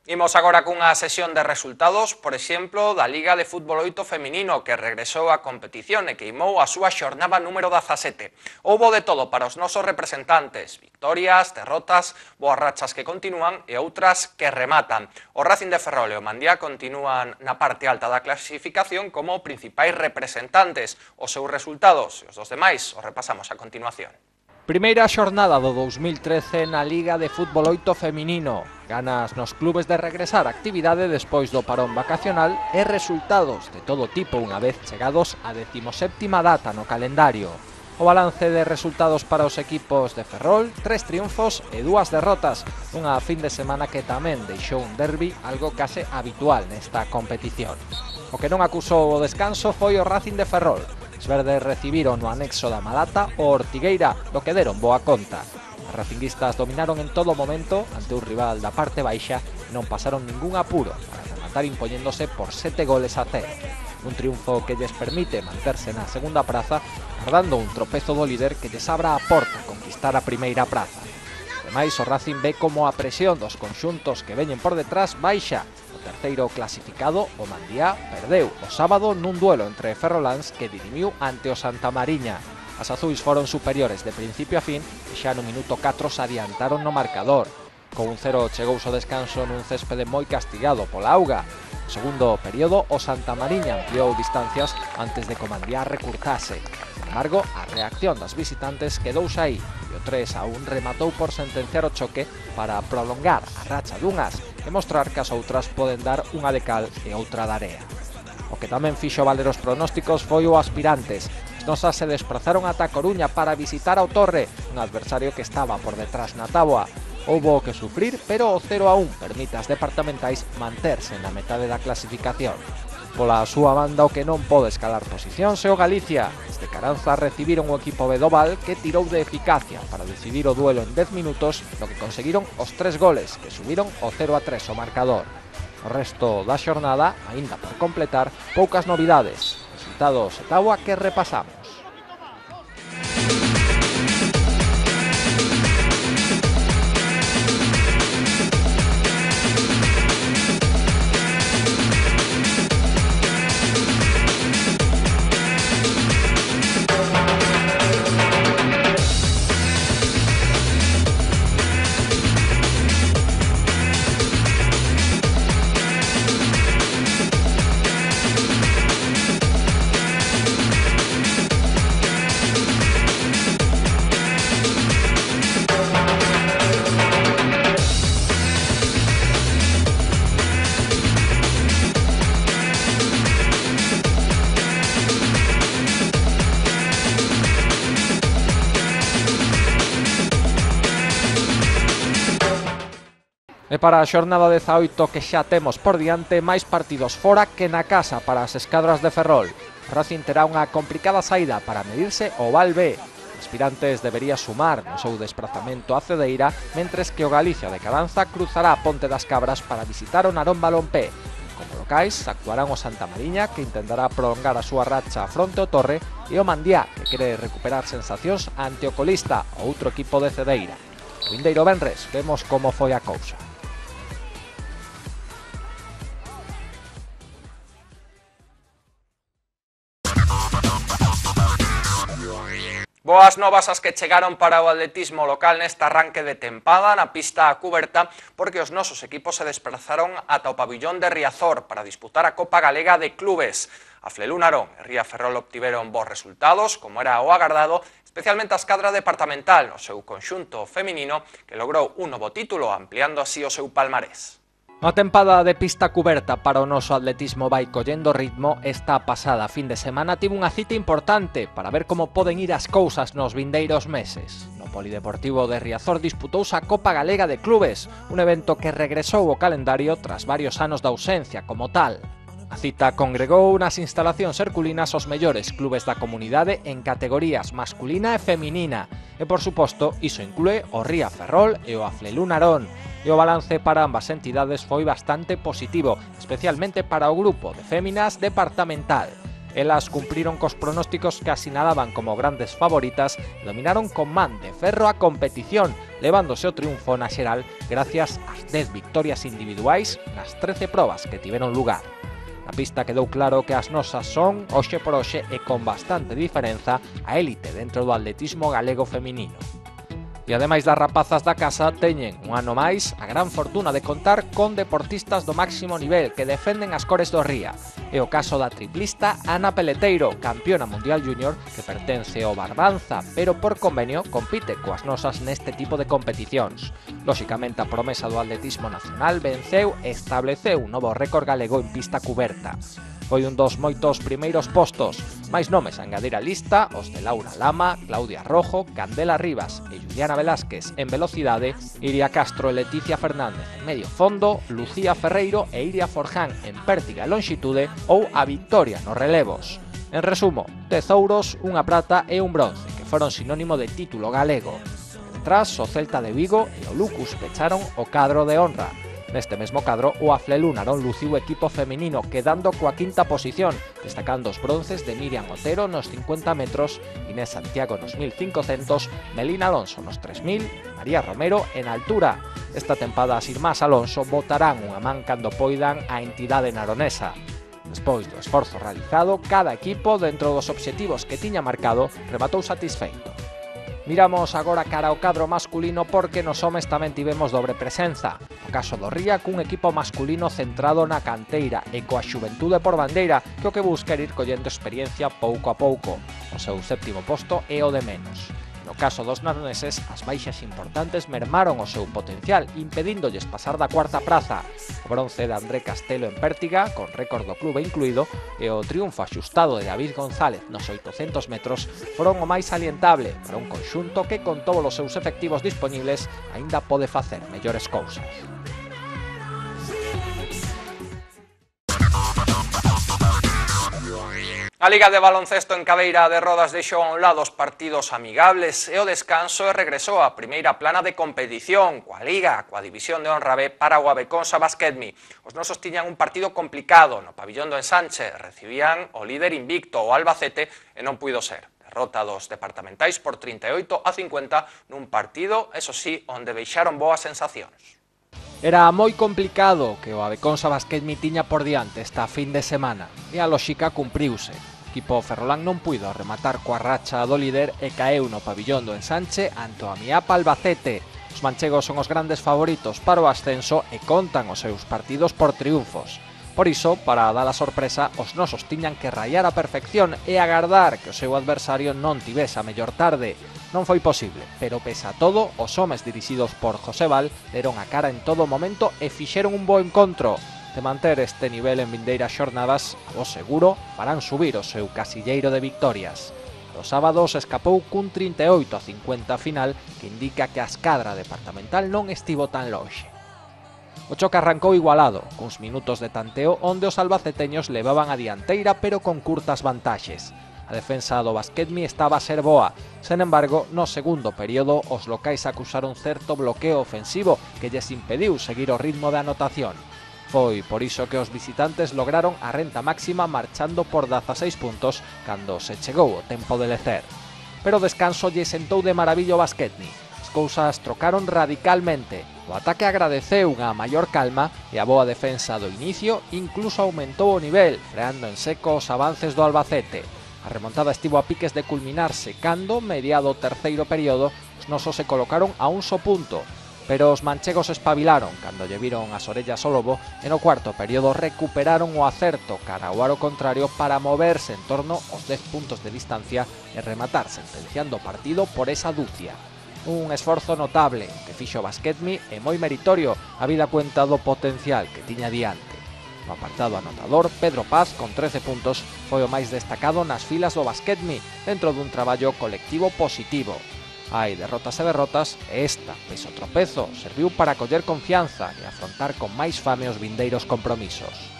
Imos agora cunha sesión de resultados, por exemplo, da Liga de Fútbol 8 feminino, que regresou á competición e queimou a súa xornada número 17. Houbo de todo para os nosos representantes, victorias, derrotas, boas rachas que continúan e outras que rematan. O Racing de Ferrol e o Mandía continúan na parte alta da clasificación como principais representantes. Os seus resultados e os dos demais os repasamos a continuación. Primeira xornada do 2013 na Liga de Fútbol 8 feminino. Ganas nos clubes de regresar a actividade despois do parón vacacional e resultados de todo tipo unha vez chegados á 17ª data no calendario. O balance de resultados para os equipos de Ferrol, 3 triunfos e 2 derrotas, unha fin de semana que tamén deixou un derbi algo case habitual nesta competición. O que non acusou o descanso foi o Racing de Ferrol. Os verdes recibiron no anexo da Malata o Ortigueira, do que deron boa conta. Os racinguistas dominaron en todo momento ante un rival da parte baixa e non pasaron ningún apuro para rematar impoñéndose por 7 goles a 0. Un triunfo que lles permite manterse na segunda praza, guardando un tropezo do líder que lles abra a porta a conquistar a primeira praza. Ademais, o Racing ve como a presión dos conxuntos que veñen por detrás baixa. O terceiro clasificado, o Mandía, perdeu o sábado nun duelo entre ferroláns que dirimiu ante o Santamariña. As azuis foron superiores de principio a fin e xa no minuto 4 se adiantaron no marcador. Con un 0 chegouse o descanso nun céspede moi castigado pola auga. No segundo período, o Santamariña ampliou distancias antes de que o Mandía recurtase. Sin embargo, a reacción das visitantes quedouse aí e o 3-1 rematou por sentenciar o choque para prolongar a racha dunhas e mostrar que as outras poden dar unha de cal e outra de area. O que tamén fixo valer os pronósticos foi o Aspirantes. As nosas se desprazaron ata Coruña para visitar ao Torre, un adversario que estaba por detrás na táboa. Houbo que sufrir, pero o 0-1 permite ás departamentais manterse na metade da clasificación. Pola súa banda, o que non pode escalar posicións é o Galicia. Desde Caranza recibiron o equipo Bedoval, que tirou de eficacia para decidir o duelo en 10 minutos, no que conseguiron os 3 goles, que subiron o 0-3 o marcador. O resto da xornada, aínda por completar, poucas novidades. Resultados e táboa que repasamos. E para a xornada 18 que xa temos por diante, máis partidos fora que na casa para as escadras de Ferrol. Racing terá unha complicada saída para medirse ao Val B. Aspirantes debería sumar no seu desprazamento a Cedeira, mentres que o Galicia de Caranza cruzará a Ponte das Cabras para visitar o Narón Balompé. Como locais actuarán o Santamariña, que intentará prolongar a súa racha fronte ao Torre, e o Mandía, que quere recuperar sensacións ante o colista, o outro equipo de Cedeira. O vindeiro venres vemos como foi a cousa. Boas novas as que chegaron para o atletismo local neste arranque de tempada na pista cuberta, porque os nosos equipos se desplazaron ata o pabillón de Riazor para disputar a Copa Galega de Clubes. A Flelú Narón e Ría Ferrol obtiveron bons resultados, como era o agardado, especialmente a escadra departamental no seu conxunto feminino, que logrou un novo título, ampliando así o seu palmarés. A tempada de pista cuberta para o noso atletismo vai collendo ritmo. Esta pasada fin de semana tivo unha cita importante para ver como poden ir as cousas nos vindeiros meses. No Polideportivo de Riazor disputouse a Copa Galega de Clubes, un evento que regresou ao calendario tras varios anos de ausencia como tal. A cita congregou nas instalacións herculinas os mellores clubes da comunidade en categorías masculina e feminina, e por suposto iso inclúe o Ría Ferrol e o Flelú Narón. E o balance para ambas entidades foi bastante positivo, especialmente para o grupo de féminas departamental. Elas cumpriron cos pronósticos que asinalaban como grandes favoritas e dominaron con man de ferro a competición, levándose o triunfo na xeral gracias ás 10 victorias individuais nas 13 probas que tiveron lugar. Na pista quedou claro que as nosas son, hoxe por hoxe e con bastante diferenza, a élite dentro do atletismo galego feminino. E ademais das rapazas da casa, teñen un ano máis a gran fortuna de contar con deportistas do máximo nivel que defenden as cores do Ría. É o caso da triplista Ana Peleteiro, campeona mundial júnior que pertence ao Barbanza, pero por convenio compite coas nosas neste tipo de competicións. Lóxicamente a promesa do atletismo nacional venceu e estableceu un novo récord galego en pista cuberta. Foi un dos moitos primeiros postos, máis nomes a engadir a lista, os de Laura Lama, Claudia Rojo, Candela Rivas e Juliana Velázquez en velocidade, Iria Castro e Leticia Fernández en medio fondo, Lucía Ferreiro e Iria Forján en pértiga e lonxitude ou a Victoria nos relevos. En resumo, 10 ouros, unha prata e un bronce, que foron sinónimo de título galego. Detrás, o Celta de Vigo e o Lucus pecharon o cadro de honra. Neste mesmo cadro, o Aflelúnaro luciu o equipo feminino quedando coa quinta posición, destacando os bronces de Miriam Otero nos 50 metros, Inés Santiago nos 1500, Melina Alonso nos 3000, María Romero en altura. Esta tempada as irmás Alonso botarán unha man cando poidan a entidade naronesa. Despois do esforzo realizado, cada equipo, dentro dos obxectivos que tiña marcado, rematou satisfeito. Miramos agora cara ao cadro masculino porque nos homes tamén tivemos dobre presenza. O caso do Ría cun equipo masculino centrado na canteira e coa xuventude por bandeira que o que busca é ir collendo experiencia pouco a pouco. O seu séptimo posto é o de menos. No caso dos naroneses, as baixas importantes mermaron o seu potencial, impedíndolles pasar da cuarta praza. O bronce de André Castelo en pértiga, con récord do clube incluído, e o triunfo axustado de David González nos 800 metros foron o máis salientable para un conxunto que, con todos os seus efectivos disponibles, aínda pode facer mellores cousas. A Liga de baloncesto en cadeira de rodas deixou a un lado os partidos amigables e o descanso e regresou á primeira plana de competición, coa Liga, coa División de Honra B para o Abeconsa Basquetmi. Os nosos tiñan un partido complicado no pabillón do Ensanche, recibían o líder invicto, o Albacete, e non puido ser. Derrota dos departamentais por 38-50 nun partido, eso sí, onde deixaron boas sensacións. Era moi complicado que o Abeconsa Basquetmi tiña por diante esta fin de semana, e a lóxica cumpriuse. O equipo ferrolán non puido rematar coa racha do líder e caeu no pabillón do Ensanche ante o Amiapa Albacete. Os manchegos son os grandes favoritos para o ascenso e contan os seus partidos por triunfos. Por iso, para dar a sorpresa, os nosos tiñan que raiar a perfección e agardar que o seu adversario non tivese a mellor tarde. Non foi posible, pero pese a todo, os homes dirixidos por José Val deron a cara en todo momento e fixeron un bo encontro. De manter este nivel en vindeiras xornadas, o seguro farán subir o seu casilleiro de victorias. O sábado se escapou cun 38-50 final que indica que a escadra departamental non estivo tan lonxe. O choque arrancou igualado, cuns minutos de tanteo onde os albaceteños levaban a dianteira pero con curtas vantaxes. A defensa do Basquetmi estaba a ser boa, sen embargo, no segundo período os locais acusaron certo bloqueo ofensivo que lles impediu seguir o ritmo de anotación. Foi por iso que os visitantes lograron a renta máxima marchando por 16 puntos cando se chegou o tempo de lecer. Pero o descanso lle sentou de maravilla o Basquetmi. As cousas trocaron radicalmente. O ataque agradeceu unha maior calma e a boa defensa do inicio incluso aumentou o nivel, freando en seco os avances do Albacete. A remontada estivo a piques de culminarse cando, mediado o terceiro período, os nosos se colocaron a un só punto. Pero os manchegos espabilaron cando lle viron as orellas ao lobo e no cuarto período recuperaron o acerto cara ao aro contrario para moverse en torno aos 10 puntos de distancia e rematar sentenciando o partido por esa dúcia. Un esforzo notable que fixo o Basquetmi e moi meritorio a vida cuenta do potencial que tiña diante. No apartado anotador, Pedro Paz, con 13 puntos, foi o máis destacado nas filas do Basquetmi dentro dun traballo colectivo positivo. Hai derrotas e derrotas e esta, pese ao tropezo, serviu para coller confianza e afrontar con máis fame os vindeiros compromisos.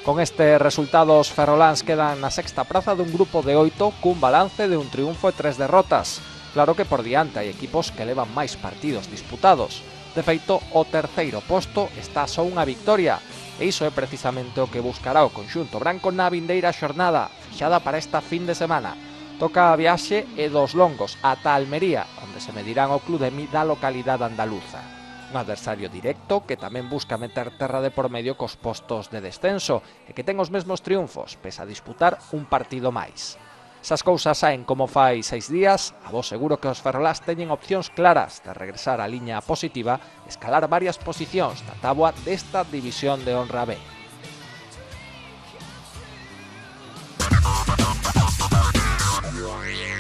Con estes resultados, ferroláns quedan na sexta praza dun grupo de 8 cun balance de un triunfo e 3 derrotas. Claro que por diante hai equipos que levan máis partidos disputados. De feito, o terceiro posto está só unha victoria. E iso é precisamente o que buscará o conxunto branco na vindeira xornada, fixada para esta fin de semana. Toca a viaxe e dos longos ata Almería, onde se medirán ao Club de Mi da localidade andaluza. Un adversario directo que tamén busca meter terra de por medio cos postos de descenso e que ten os mesmos triunfos, pese a disputar un partido máis. Esas cousas saen como fai 6 días, a vos seguro que os ferrolás teñen opcións claras de regresar á liña positiva e escalar varias posicións na táboa desta división de honra B.